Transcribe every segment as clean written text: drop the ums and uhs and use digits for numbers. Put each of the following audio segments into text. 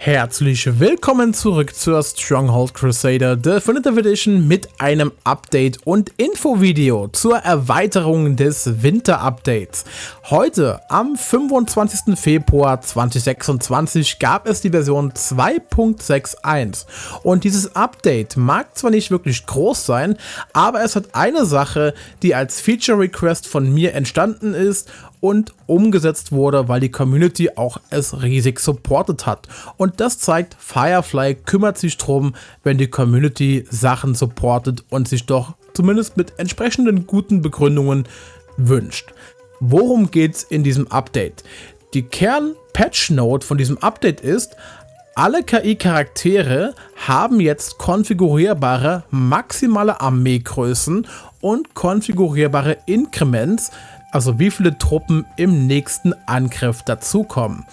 Herzlich willkommen zurück zur Stronghold Crusader Definitive Edition mit einem Update und Infovideo zur Erweiterung des Winter-Updates. Heute, am 25. Februar 2026, gab es die Version 2.61 und dieses Update mag zwar nicht wirklich groß sein, aber es hat eine Sache, die als Feature Request von mir entstanden ist und umgesetzt wurde, weil die Community auch es riesig supportet hat. Und das zeigt, Firefly kümmert sich drum, wenn die Community Sachen supportet und sich doch zumindest mit entsprechenden guten Begründungen wünscht. Worum geht's in diesem Update? Die Kern-Patch-Note von diesem Update ist: alle KI-Charaktere haben jetzt konfigurierbare maximale Armeegrößen und konfigurierbare Increments, also wie viele Truppen im nächsten Angriff dazukommen.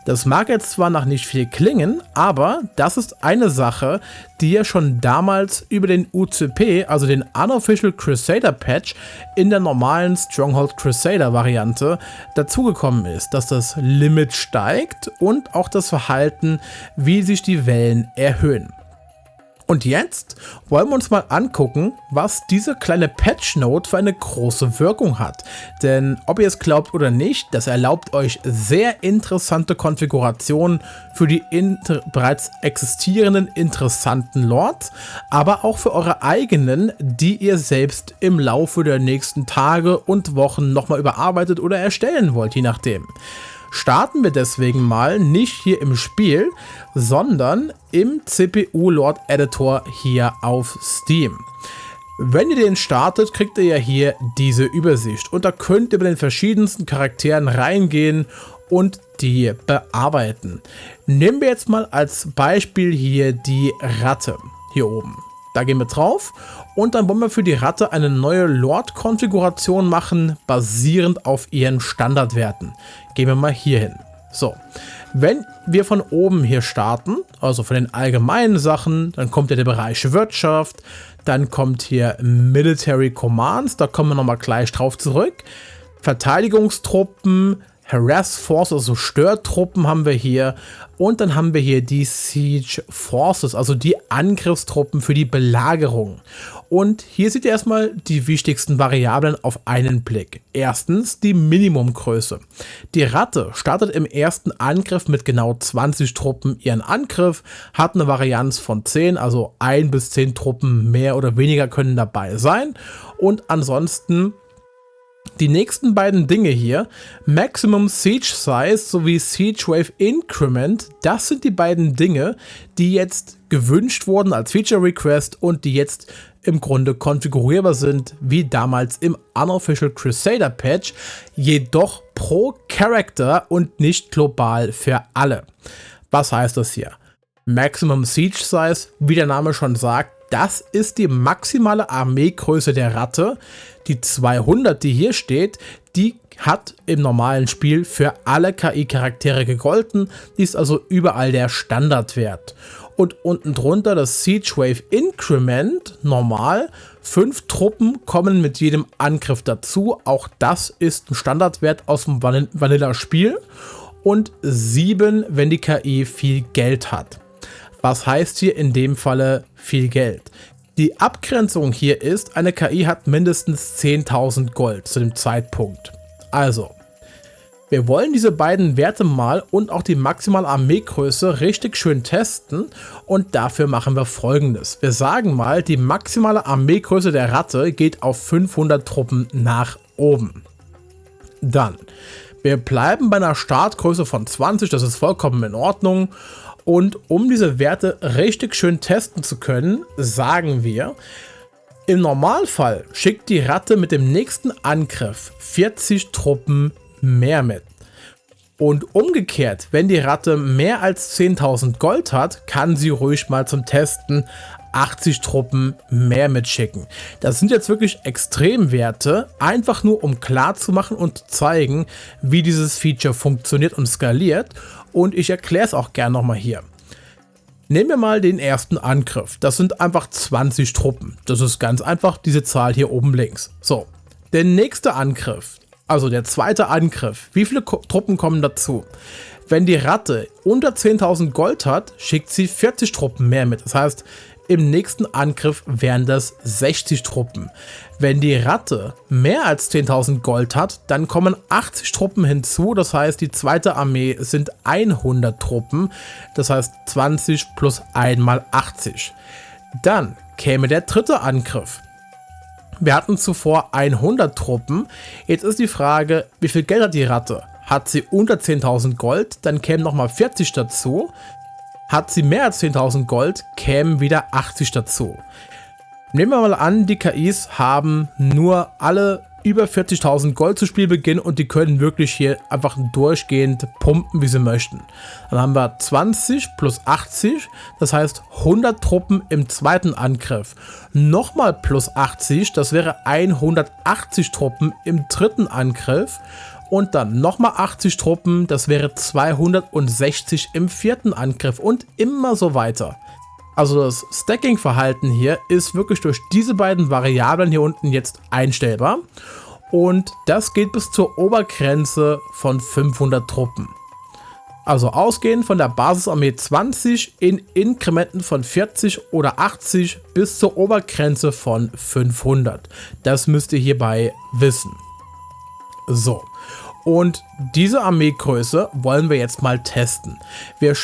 Das mag jetzt zwar noch nicht viel klingen, aber das ist eine Sache, die ja schon damals über den UCP, also den Unofficial Crusader Patch, in der normalen Stronghold Crusader Variante dazugekommen ist, dass das Limit steigt und auch das Verhalten, wie sich die Wellen erhöhen. Und jetzt wollen wir uns mal angucken, was diese kleine Patch-Note für eine große Wirkung hat. Denn ob ihr es glaubt oder nicht, das erlaubt euch sehr interessante Konfigurationen für die bereits existierenden interessanten Lords, aber auch für eure eigenen, die ihr selbst im Laufe der nächsten Tage und Wochen nochmal überarbeitet oder erstellen wollt, je nachdem. Starten wir deswegen mal nicht hier im Spiel, sondern im CPU Lord Editor hier auf Steam. Wenn ihr den startet, kriegt ihr ja hier diese Übersicht und da könnt ihr bei den verschiedensten Charakteren reingehen und die bearbeiten. Nehmen wir jetzt mal als Beispiel hier die Ratte hier oben. Da gehen wir drauf und dann wollen wir für die Ratte eine neue Lord-Konfiguration machen, basierend auf ihren Standardwerten. Gehen wir mal hier hin. So, wenn wir von oben hier starten, also von den allgemeinen Sachen, dann kommt ja der Bereich Wirtschaft, dann kommt hier Military Commands, da kommen wir nochmal gleich drauf zurück. Verteidigungstruppen, Harass Force, also Störtruppen haben wir hier. Und dann haben wir hier die Siege Forces, also die Angriffstruppen für die Belagerung. Und hier seht ihr erstmal die wichtigsten Variablen auf einen Blick. Erstens die Minimumgröße. Die Ratte startet im ersten Angriff mit genau 20 Truppen ihren Angriff, hat eine Varianz von 10, also 1 bis 10 Truppen mehr oder weniger können dabei sein. Und ansonsten die nächsten beiden Dinge hier, Maximum Siege Size sowie Siege Wave Increment, das sind die beiden Dinge, die jetzt gewünscht wurden als Feature Request und die jetzt im Grunde konfigurierbar sind, wie damals im Unofficial Crusader Patch, jedoch pro Character und nicht global für alle. Was heißt das hier? Maximum Siege Size, wie der Name schon sagt, das ist die maximale Armeegröße der Ratte. Die 200, die hier steht, die hat im normalen Spiel für alle KI-Charaktere gegolten. Die ist also überall der Standardwert. Und unten drunter das Siege Wave Increment, normal. 5 Truppen kommen mit jedem Angriff dazu. Auch das ist ein Standardwert aus dem Vanilla-Spiel. Und 7, wenn die KI viel Geld hat. Was heißt hier in dem Falle viel Geld? Die Abgrenzung hier ist, eine KI hat mindestens 10.000 Gold zu dem Zeitpunkt. Also, wir wollen diese beiden Werte mal und auch die maximale Armeegröße richtig schön testen und dafür machen wir Folgendes. Wir sagen mal, die maximale Armeegröße der Ratte geht auf 500 Truppen nach oben. Dann, wir bleiben bei einer Startgröße von 20, das ist vollkommen in Ordnung. Und um diese Werte richtig schön testen zu können, sagen wir, im Normalfall schickt die Ratte mit dem nächsten Angriff 40 Truppen mehr mit. Und umgekehrt, wenn die Ratte mehr als 10.000 Gold hat, kann sie ruhig mal zum Testen 80 Truppen mehr mitschicken. Das sind jetzt wirklich Extremwerte, einfach nur um klar zu machen und zu zeigen, wie dieses Feature funktioniert und skaliert. Und ich erkläre es auch gerne nochmal hier. Nehmen wir mal den ersten Angriff. Das sind einfach 20 Truppen. Das ist ganz einfach diese Zahl hier oben links. So, der nächste Angriff, also der zweite Angriff. Wie viele Truppen kommen dazu? Wenn die Ratte unter 10.000 Gold hat, schickt sie 40 Truppen mehr mit. Das heißt, im nächsten Angriff wären das 60 Truppen. Wenn die Ratte mehr als 10.000 Gold hat, dann kommen 80 Truppen hinzu. Das heißt, die zweite Armee sind 100 Truppen. Das heißt 20 plus 1 mal 80. Dann käme der dritte Angriff. Wir hatten zuvor 100 Truppen. Jetzt ist die Frage, wie viel Geld hat die Ratte? Hat sie unter 10.000 Gold, dann kämen nochmal 40 dazu. Hat sie mehr als 10.000 Gold, kämen wieder 80 dazu. Nehmen wir mal an, die KIs haben nur alle über 40.000 Gold zu Spielbeginn und die können wirklich hier einfach durchgehend pumpen, wie sie möchten. Dann haben wir 20 plus 80, das heißt 100 Truppen im zweiten Angriff. Nochmal plus 80, das wäre 180 Truppen im dritten Angriff. Und dann nochmal 80 Truppen, das wäre 260 im vierten Angriff und immer so weiter. Also das Stacking-Verhalten hier ist wirklich durch diese beiden Variablen hier unten jetzt einstellbar. Und das geht bis zur Obergrenze von 500 Truppen. Also ausgehend von der Basisarmee 20 in Inkrementen von 40 oder 80 bis zur Obergrenze von 500. Das müsst ihr hierbei wissen. So. Und diese Armeegröße wollen wir jetzt mal testen. Wir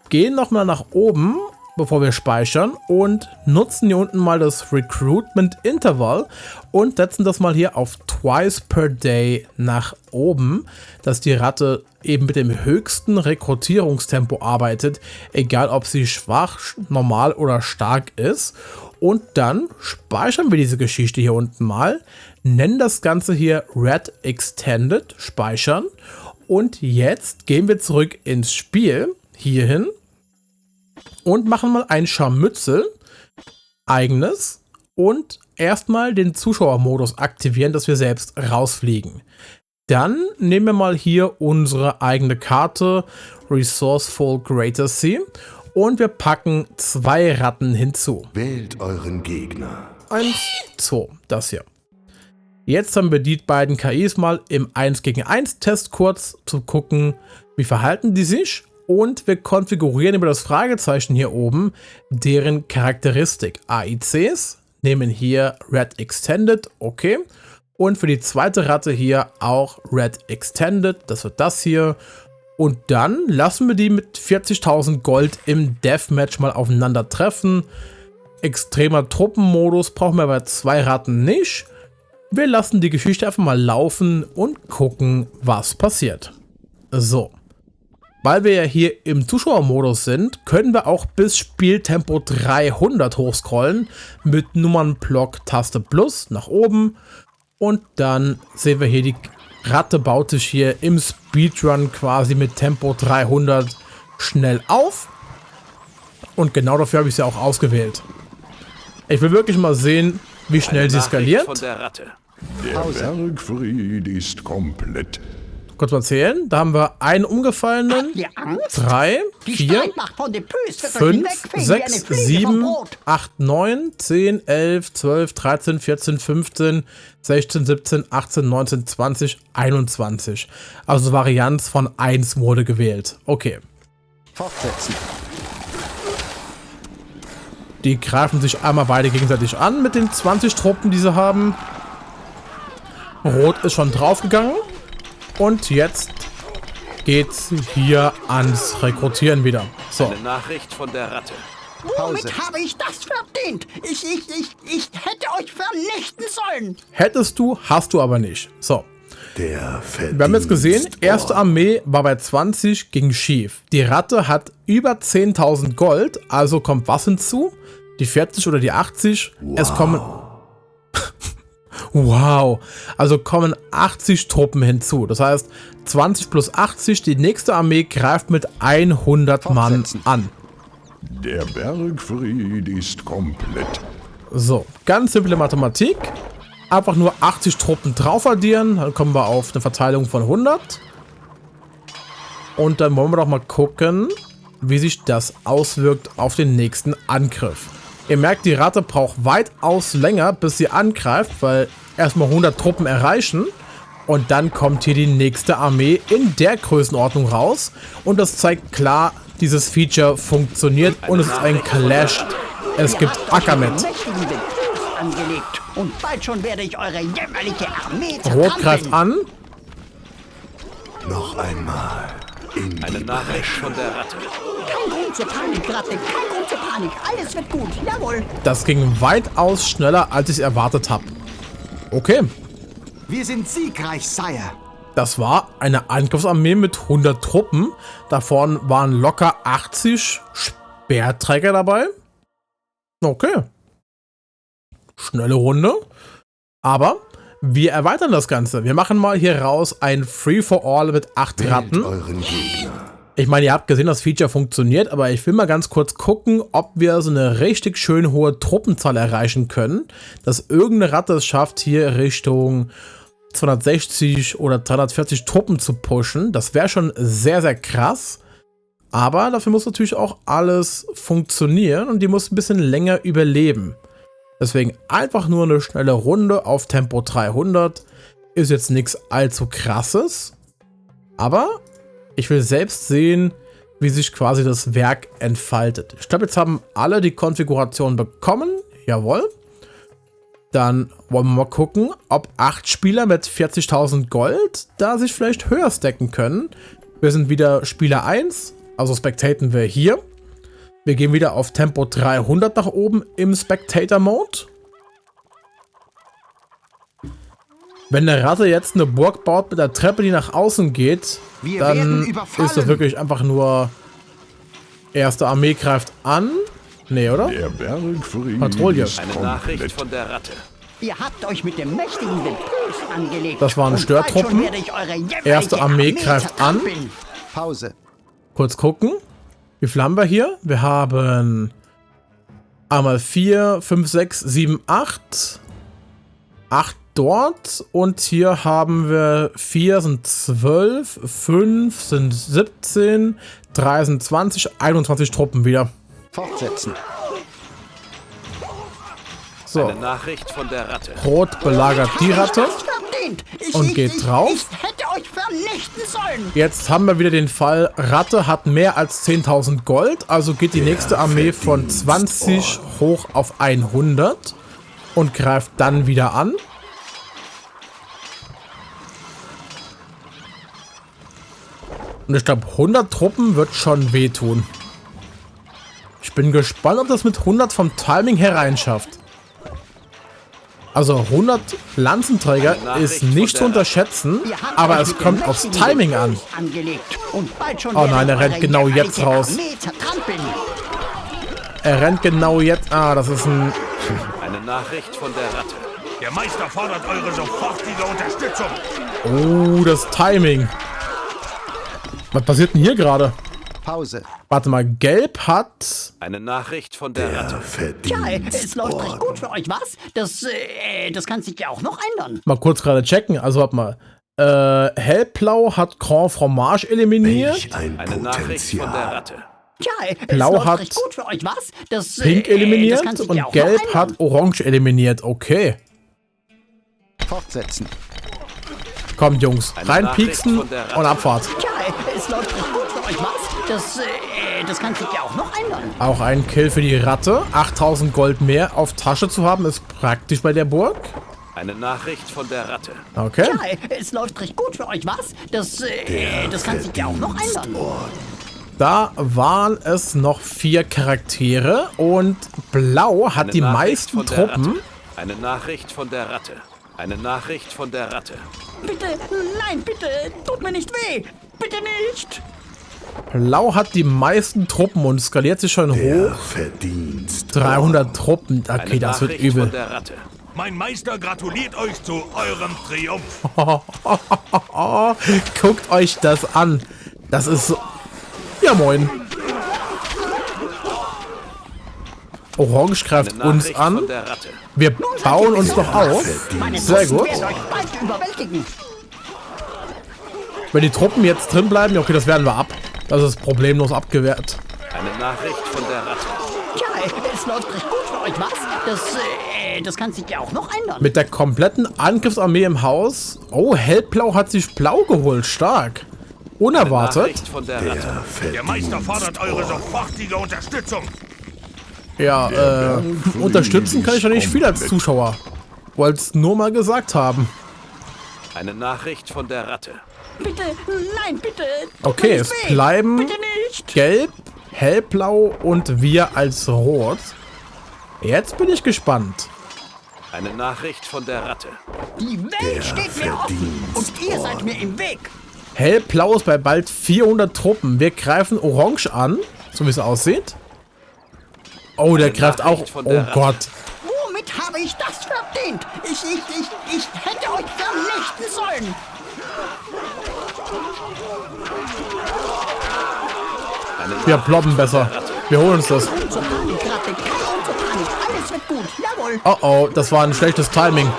gehen nochmal nach oben, bevor wir speichern und nutzen hier unten mal das Recruitment Interval und setzen das mal hier auf twice per day nach oben, dass die Ratte eben mit dem höchsten Rekrutierungstempo arbeitet, egal ob sie schwach, normal oder stark ist. Und dann speichern wir diese Geschichte hier unten mal, nennen das Ganze hier Red Extended, speichern. Und jetzt gehen wir zurück ins Spiel, hierhin, und machen mal ein Scharmützel, eigenes, und erstmal den Zuschauermodus aktivieren, dass wir selbst rausfliegen. Dann nehmen wir mal hier unsere eigene Karte, Resourceful Greater Sea, und wir packen 2 Ratten hinzu. Wählt euren Gegner. 1, 2, das hier. Jetzt haben wir die beiden KIs mal im 1 gegen 1 Test kurz zu gucken, wie verhalten die sich. Und wir konfigurieren über das Fragezeichen hier oben deren Charakteristik. AICs nehmen hier Red Extended, okay. Und für die zweite Ratte hier auch Red Extended, das wird das hier. Und dann lassen wir die mit 40.000 Gold im Deathmatch mal aufeinander treffen. Extremer Truppenmodus brauchen wir bei 2 Ratten nicht. Wir lassen die Geschichte einfach mal laufen und gucken, was passiert. So. Weil wir ja hier im Zuschauermodus sind, können wir auch bis Spieltempo 300 hochscrollen mit Nummernblock Taste Plus nach oben. Und dann sehen wir hier, die Ratte baut sich hier im Speedrun quasi mit Tempo 300 schnell auf. Und genau dafür habe ich sie auch ausgewählt. Ich will wirklich mal sehen, wie schnell sie skaliert. Von der Ratte. Der Bergfried ist komplett. Kurz mal zählen. Da haben wir einen umgefallenen. 3, 4, 5, 6, 7, 8, 9, 10, 11, 12, 13, 14, 15, 16, 17, 18, 19, 20, 21. Also Varianz von 1 wurde gewählt. Okay. Fortsetzen. Die greifen sich einmal beide gegenseitig an mit den 20 Truppen, die sie haben. Rot ist schon draufgegangen. Und jetzt geht's hier ans Rekrutieren wieder. So. Eine Nachricht von der Ratte. Womit habe ich das verdient? Ich hätte euch vernichten sollen. Hättest du, hast du aber nicht. So. Der Verdienst. Wir haben jetzt gesehen, erste Armee war bei 20, ging schief. Die Ratte hat über 10.000 Gold, also kommt was hinzu? Die 40 oder die 80? Wow. Es kommen... Wow, also kommen 80 Truppen hinzu. Das heißt, 20 plus 80, die nächste Armee greift mit 100 Mann an. Der Bergfried ist komplett. So, ganz simple Mathematik. Einfach nur 80 Truppen drauf addieren, dann kommen wir auf eine Verteilung von 100. Und dann wollen wir doch mal gucken, wie sich das auswirkt auf den nächsten Angriff. Ihr merkt, die Ratte braucht weitaus länger, bis sie angreift, weil erstmal 100 Truppen erreichen. Und dann kommt hier die nächste Armee in der Größenordnung raus. Und das zeigt klar, dieses Feature funktioniert und es ist ein Clash. Es gibt Ackermet. Angelegt. Und bald schon werde ich eure jämmerliche Armee Rot greift an. Noch einmal in Eine die Nachricht von der Ratte. Kein Grund zur Panik, Ratte. Kein Grund zur Panik. Alles wird gut. Jawohl. Das ging weitaus schneller, als ich erwartet habe. Okay, Wir sind siegreich, Sire. das war eine Angriffsarmee mit 100 Truppen. Davon waren locker 80 Speerträger dabei. Okay. Schnelle Runde. Aber wir erweitern das Ganze. Wir machen mal hier raus ein Free-for-All mit 8 Wählt Ratten. euren Gegner. Ich meine, ihr habt gesehen, das Feature funktioniert, aber ich will mal ganz kurz gucken, ob wir so eine richtig schön hohe Truppenzahl erreichen können, dass irgendeine Ratte es schafft, hier Richtung 260 oder 340 Truppen zu pushen. Das wäre schon sehr, sehr krass. Aber dafür muss natürlich auch alles funktionieren und die muss ein bisschen länger überleben. Deswegen einfach nur eine schnelle Runde auf Tempo 300. Ist jetzt nichts allzu krasses. Aber ich will selbst sehen, wie sich quasi das Werk entfaltet. Ich glaube, jetzt haben alle die Konfiguration bekommen. Jawohl. Dann wollen wir mal gucken, ob 8 Spieler mit 40.000 Gold da sich vielleicht höher stacken können. Wir sind wieder Spieler 1, also spectaten wir hier. Wir gehen wieder auf Tempo 300 nach oben im Spectator-Mode. Wenn der Ratte jetzt eine Burg baut mit einer Treppe, die nach außen geht, Wir dann werden überfallen. ist das wirklich einfach nur erste Armee greift an. Nee, oder? Der Bergfried Patrouille. ist Eine Nachricht komplett. von der Ratte. Ihr habt euch mit dem mächtigen Wildpilz angelegt. Das waren Und bald Störtruppen. schon werde ich eure jämmerliche Erste Armee greift an. zertrampeln. Pause. Kurz gucken. Wie viel haben wir hier? Wir haben einmal 4, 5, 6, 7, 8. 8 dort. Und hier haben wir 4 sind 12, 5 sind 17, 3 sind 20, 21 Truppen wieder. Fortsetzen. So, Eine Nachricht von der Ratte. Rot belagert die Ratte. Das verdient. Und geht drauf. Ich hätte euch vernichten sollen. Jetzt haben wir wieder den Fall, Ratte hat mehr als 10.000 Gold, also geht die nächste Armee von 20 hoch auf 100 und greift dann wieder an. Und ich glaube, 100 Truppen wird schon wehtun. Ich bin gespannt, ob das mit 100 vom Timing hereinschafft. Also 100 Lanzenträger ist nicht zu unterschätzen, Ihr habt aber euch es mit dem kommt aufs mächtigen Timing an. Wildpilz angelegt. Und bald schon Oh nein, werde er rennt ich genau eure jetzt jämmerliche raus. Armee zertrampeln. Er rennt genau jetzt. Ah, das ist ein... Eine Nachricht von der Ratte. Der Meister fordert eure sofortige Unterstützung. Oh, das Timing. Was passiert denn hier gerade? Pause. Warte mal, Gelb hat... Eine Nachricht von der Ratte. Tja, Verdient. es läuft recht gut für euch, was? Das kann sich ja auch noch ändern. Mal kurz gerade checken. Also warte mal. Hellblau hat Grand Fromage eliminiert. Welch ein Eine Nachricht von der Potenzial. Ratte. Tja, es Blau läuft hat recht gut für euch, was? Pink das eliminiert kann sich und ja auch Gelb noch hat ändern. Orange eliminiert. Okay. Fortsetzen. Kommt, Jungs. Eine Reinpieksen Nachricht von der Ratte. und Abfahrt. Tja, es läuft recht gut für euch, was? Das kann sich ja auch noch ändern. Auch ein Kill für die Ratte. 8000 Gold mehr auf Tasche zu haben, ist praktisch bei der Burg. Eine Nachricht von der Ratte. Okay. Tja, es läuft recht gut für euch, was? Das kann sich ja auch noch ändern. Da waren es noch 4 Charaktere und Blau hat Eine die Nachricht meisten von der Truppen. Ratte. Eine Nachricht von der Ratte. Eine Nachricht von der Ratte. Bitte, nein, bitte, tut mir nicht weh. Bitte nicht. Blau hat die meisten Truppen und skaliert sich schon Der hoch. Verdienst. 300 Truppen. Okay, Eine das wird Nachricht von übel. der Ratte. Mein Meister gratuliert euch zu eurem Triumph. Oh, guckt euch das an. Das ist so. Ja, moin. Orange greift Eine uns Nachricht an. von der Ratte. Wir bauen uns noch auf. Meine Sehr Truppen gut. werden euch bald überwältigen. Wenn die Truppen jetzt drin bleiben, ja, okay, das werden wir ab. Das ist problemlos abgewehrt. Eine Nachricht von der Ratte. Tja, es läuft recht gut für euch, was? Das kann sich ja auch noch ändern. Mit der kompletten Angriffsarmee im Haus. Oh, Hellblau hat sich Blau geholt. Stark. Unerwartet. Nachricht von der Ratte. Der Meister fordert eure sofortige Unterstützung. Ja, unterstützen kann ich ja nicht viel als Zuschauer. Wollt's nur mal gesagt haben. Eine Nachricht von der Ratte. Bitte, nein, bitte. Okay, es bleiben Bitte nicht. Gelb, Hellblau und wir als Rot. Jetzt bin ich gespannt. Eine Nachricht von der Ratte. Die Welt steht mir offen und ihr seid mir im Weg. Hellblau ist bei bald 400 Truppen. Wir greifen Orange an, so wie es aussieht. Oh, der greift auch. Nachricht von Oh der Ratte. Gott. Womit habe ich das verdient? Ich hätte euch vernichten sollen. Wir ploppen besser. Wir holen uns das. So Panik, Ratte, keine so Panik. Alles wird gut, jawohl. Oh oh, das war ein schlechtes Timing.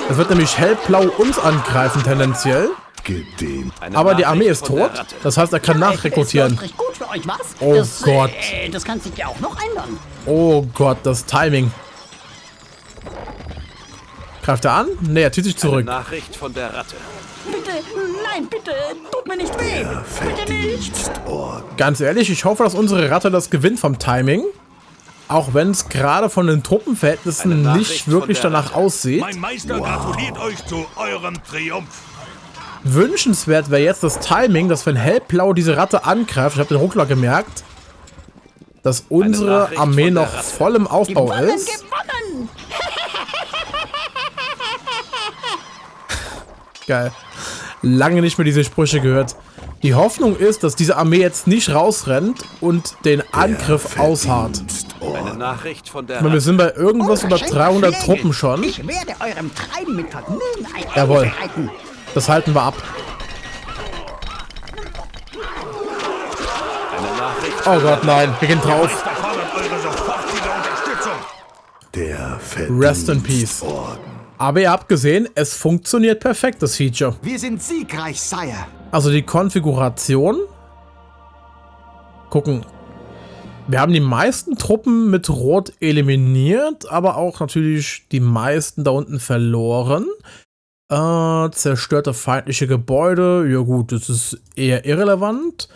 Es wird nämlich Hellblau uns angreifen tendenziell. Gib dem. Eine Aber die Armee Nachricht ist von der tot. Ratte. Das heißt, er kann Es nachrekrutieren. läuft recht gut für euch, was? Oh Gott. Das kann sich ja auch noch ändern. Oh Gott, das Timing. Greift er an? Ne, er zieht sich Eine zurück. Nachricht von der Ratte. Bitte, nein, bitte, tut mir nicht weh. Bitte nicht. Ganz ehrlich, ich hoffe, dass unsere Ratte das gewinnt vom Timing. Auch wenn es gerade von den Eine Truppenverhältnissen Nachricht nicht von wirklich der danach Ratte. aussieht. Mein Meister gratuliert euch zu eurem Triumph. Wünschenswert wäre jetzt das Timing, dass wenn Hellblau diese Ratte angreift, ich habe den Ruckler gemerkt, dass unsere Nachricht Armee von der noch Ratte. voll im Aufbau Gewonnen, ist. gewonnen. Geil. Lange nicht mehr diese Sprüche gehört. Die Hoffnung ist, dass diese Armee jetzt nicht rausrennt und den Angriff ausharrt. Eine Nachricht von der Ich meine, wir Ratte. sind bei irgendwas über Unverschämte 300 Schläge. Truppen schon. Ich werde eurem Treiben mit Vergnügen ein Ende Jawohl. bereiten. Das halten wir ab. Eine Nachricht Oh Gott, nein. Wir gehen Der drauf. Meister fordert eure sofortige Unterstützung. Der Rest in peace. Aber ihr habt gesehen, es funktioniert perfekt, das Feature. Wir sind siegreich, Sire. Also die Konfiguration. Gucken. Wir haben die meisten Truppen mit Rot eliminiert, aber auch natürlich die meisten da unten verloren. Zerstörte feindliche Gebäude. Ja gut, das ist eher irrelevant.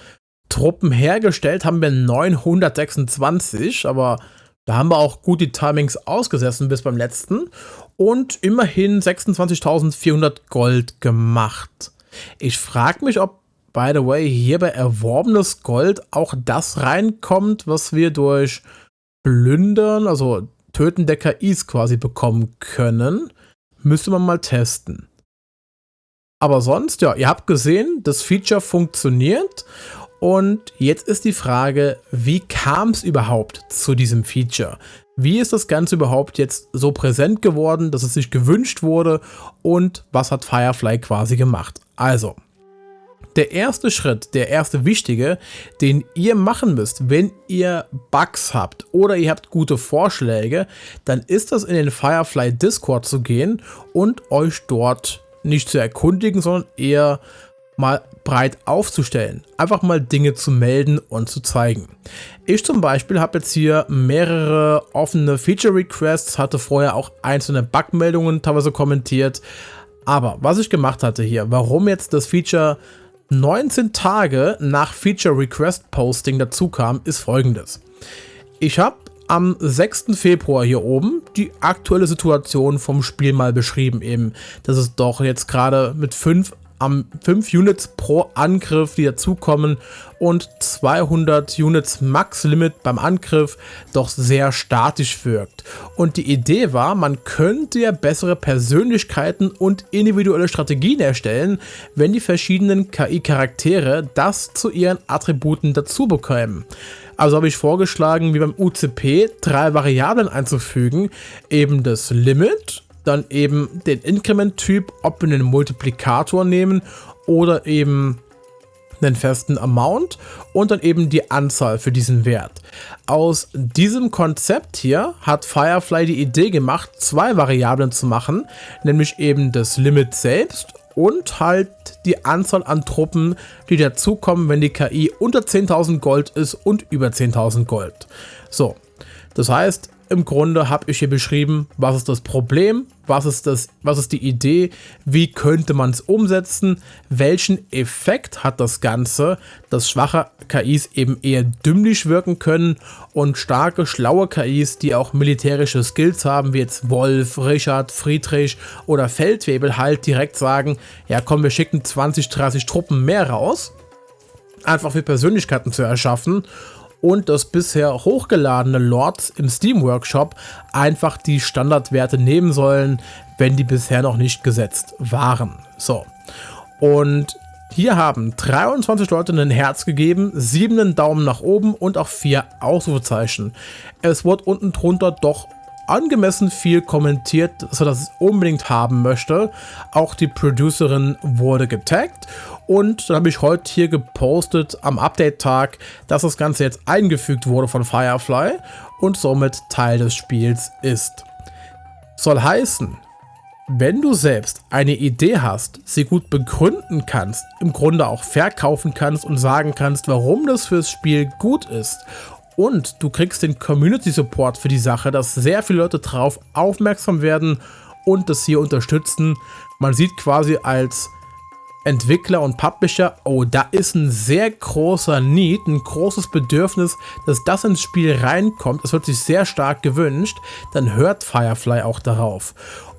Truppen hergestellt haben wir 926, aber da haben wir auch gut die Timings ausgesessen bis beim letzten. Und immerhin 26.400 Gold gemacht. Ich frage mich, ob, by the way, hier bei erworbenes Gold auch das reinkommt, was wir durch Plündern, also Töten der KIs quasi bekommen können. Müsste man mal testen. Aber sonst, ja, ihr habt gesehen, das Feature funktioniert. Und jetzt ist die Frage, wie kam es überhaupt zu diesem Feature? Wie ist das Ganze überhaupt jetzt so präsent geworden, dass es sich gewünscht wurde? Und was hat Firefly quasi gemacht? Also, der erste Schritt, der erste wichtige, den ihr machen müsst, wenn ihr Bugs habt oder ihr habt gute Vorschläge, dann ist das in den Firefly Discord zu gehen und euch dort nicht zu erkundigen, sondern eher mal breit aufzustellen. Einfach mal Dinge zu melden und zu zeigen. Ich zum Beispiel habe jetzt hier mehrere offene Feature-Requests, hatte vorher auch einzelne Bugmeldungen teilweise kommentiert. Aber was ich gemacht hatte hier, warum jetzt das Feature 19 Tage nach Feature-Request-Posting dazu kam, ist folgendes. Ich habe am 6. Februar hier oben die aktuelle Situation vom Spiel mal beschrieben, eben, dass es doch jetzt gerade mit 5 Units pro Angriff, die dazukommen und 200 Units Max-Limit beim Angriff doch sehr statisch wirkt. Und die Idee war, man könnte ja bessere Persönlichkeiten und individuelle Strategien erstellen, wenn die verschiedenen KI-Charaktere das zu ihren Attributen dazu bekämen. Also habe ich vorgeschlagen, wie beim UCP 3 Variablen einzufügen, eben das Limit, dann eben den Increment-Typ, ob wir einen Multiplikator nehmen oder eben einen festen Amount und dann eben die Anzahl für diesen Wert. Aus diesem Konzept hier hat Firefly die Idee gemacht, 2 Variablen zu machen, nämlich eben das Limit selbst und halt die Anzahl an Truppen, die dazukommen, wenn die KI unter 10.000 Gold ist und über 10.000 Gold. So. Das heißt, im Grunde habe ich hier beschrieben, was ist das Problem, was ist die Idee, wie könnte man es umsetzen, welchen Effekt hat das Ganze, dass schwache KIs eben eher dümmlich wirken können und starke, schlaue KIs, die auch militärische Skills haben, wie jetzt Wolf, Richard, Friedrich oder Feldwebel, halt direkt sagen, ja komm, wir schicken 20, 30 Truppen mehr raus, einfach für Persönlichkeiten zu erschaffen. Und dass bisher hochgeladene Lords im Steam Workshop einfach die Standardwerte nehmen sollen, wenn die bisher noch nicht gesetzt waren. So. Und hier haben 23 Leute ein Herz gegeben, 7 einen Daumen nach oben und auch 4 Ausrufezeichen. Es wurde unten drunter doch angemessen viel kommentiert, dass er das unbedingt haben möchte. Auch die Producerin wurde getaggt und dann habe ich heute hier gepostet am Update-Tag, dass das Ganze jetzt eingefügt wurde von Firefly und somit Teil des Spiels ist. Soll heißen, wenn du selbst eine Idee hast, sie gut begründen kannst, im Grunde auch verkaufen kannst und sagen kannst, warum das fürs Spiel gut ist, und du kriegst den Community Support für die Sache, dass sehr viele Leute drauf aufmerksam werden und das hier unterstützen. Man sieht quasi als Entwickler und Publisher, oh, da ist ein sehr großer Need, ein großes Bedürfnis, dass das ins Spiel reinkommt. Es wird sich sehr stark gewünscht. Dann hört Firefly auch darauf.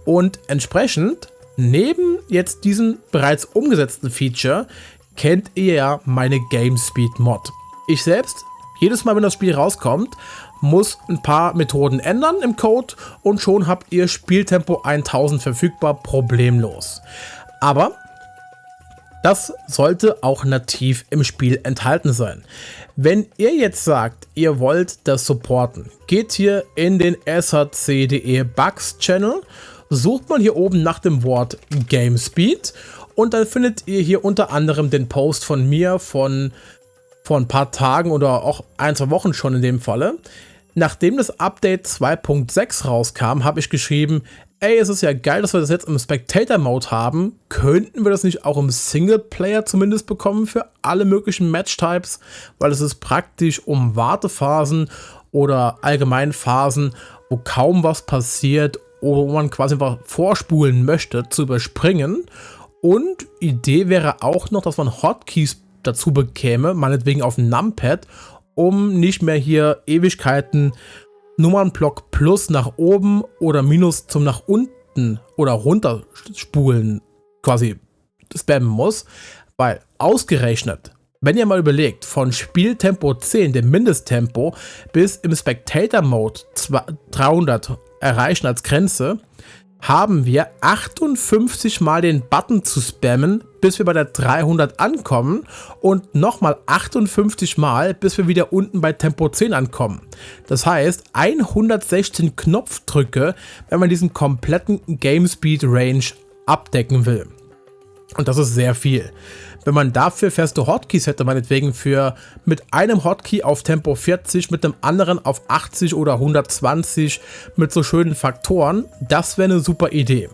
Und entsprechend, neben jetzt diesem bereits umgesetzten Feature, kennt ihr ja meine GameSpeed Mod. Ich selbst, jedes Mal, wenn das Spiel rauskommt, muss ein paar Methoden ändern im Code und schon habt ihr Spieltempo 1000 verfügbar, problemlos. Aber das sollte auch nativ im Spiel enthalten sein. Wenn ihr jetzt sagt, ihr wollt das supporten, geht hier in den SHC.de Bugs Channel, sucht mal hier oben nach dem Wort GameSpeed und dann findet ihr hier unter anderem den Post von mir vor ein paar Tagen oder auch 1-2 Wochen schon in dem Falle. Nachdem das Update 2.6 rauskam, habe ich geschrieben, ey, es ist ja geil, dass wir das jetzt im Spectator-Mode haben. Könnten wir das nicht auch im Singleplayer zumindest bekommen für alle möglichen Match-Types? Weil es ist praktisch, um Wartephasen oder allgemein Phasen, wo kaum was passiert, wo man quasi einfach vorspulen möchte, zu überspringen. Und Idee wäre auch noch, dass man Hotkeys dazu bekäme, meinetwegen auf dem Numpad, um nicht mehr hier Ewigkeiten Nummernblock plus nach oben oder minus zum nach unten oder runterspulen quasi spammen muss, weil ausgerechnet, wenn ihr mal überlegt, von Spieltempo 10, dem Mindesttempo, bis im Spectator-Mode 300 erreichen als Grenze, haben wir 58 Mal den Button zu spammen, bis wir bei der 300 ankommen und nochmal 58 Mal, bis wir wieder unten bei Tempo 10 ankommen. Das heißt, 116 Knopfdrücke, wenn man diesen kompletten GameSpeed Range abdecken will. Und das ist sehr viel. Wenn man dafür feste Hotkeys hätte, meinetwegen mit einem Hotkey auf Tempo 40, mit dem anderen auf 80 oder 120 mit so schönen Faktoren, das wäre eine super Idee.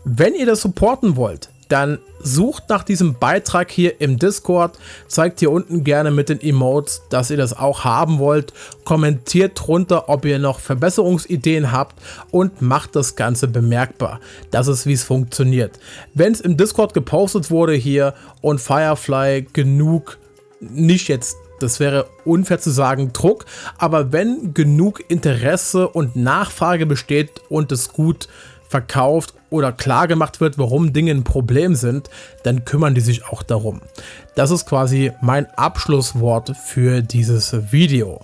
Wenn ihr das supporten wollt, dann sucht nach diesem Beitrag hier im Discord, zeigt hier unten gerne mit den Emotes, dass ihr das auch haben wollt, kommentiert drunter, ob ihr noch Verbesserungsideen habt und macht das Ganze bemerkbar. Das ist, wie es funktioniert. Wenn es im Discord gepostet wurde hier und Firefly genug, nicht jetzt, das wäre unfair zu sagen, Druck, aber wenn genug Interesse und Nachfrage besteht und es gut verkauft oder klar gemacht wird, warum Dinge ein Problem sind, dann kümmern die sich auch darum. Das ist quasi mein Abschlusswort für dieses Video.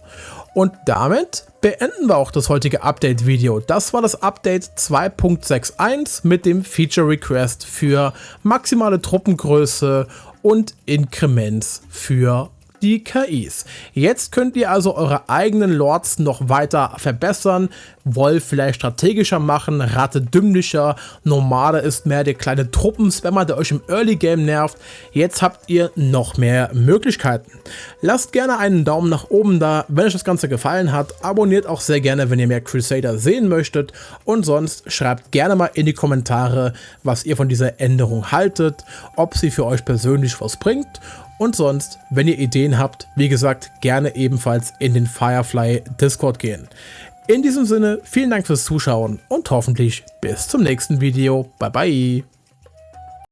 Und damit beenden wir auch das heutige Update-Video. Das war das Update 2.61 mit dem Feature Request für maximale Truppengröße und Inkrements für die KIs. Jetzt könnt ihr also eure eigenen Lords noch weiter verbessern. Wolf vielleicht strategischer machen, Ratte dümmlicher, Nomade ist mehr der kleine Truppenspammer, der euch im Early Game nervt. Jetzt habt ihr noch mehr Möglichkeiten. Lasst gerne einen Daumen nach oben da, wenn euch das Ganze gefallen hat. Abonniert auch sehr gerne, wenn ihr mehr Crusader sehen möchtet. Und sonst schreibt gerne mal in die Kommentare, was ihr von dieser Änderung haltet, ob sie für euch persönlich was bringt. Und sonst, wenn ihr Ideen habt, wie gesagt, gerne ebenfalls in den Firefly Discord gehen. In diesem Sinne, vielen Dank fürs Zuschauen und hoffentlich bis zum nächsten Video. Bye bye!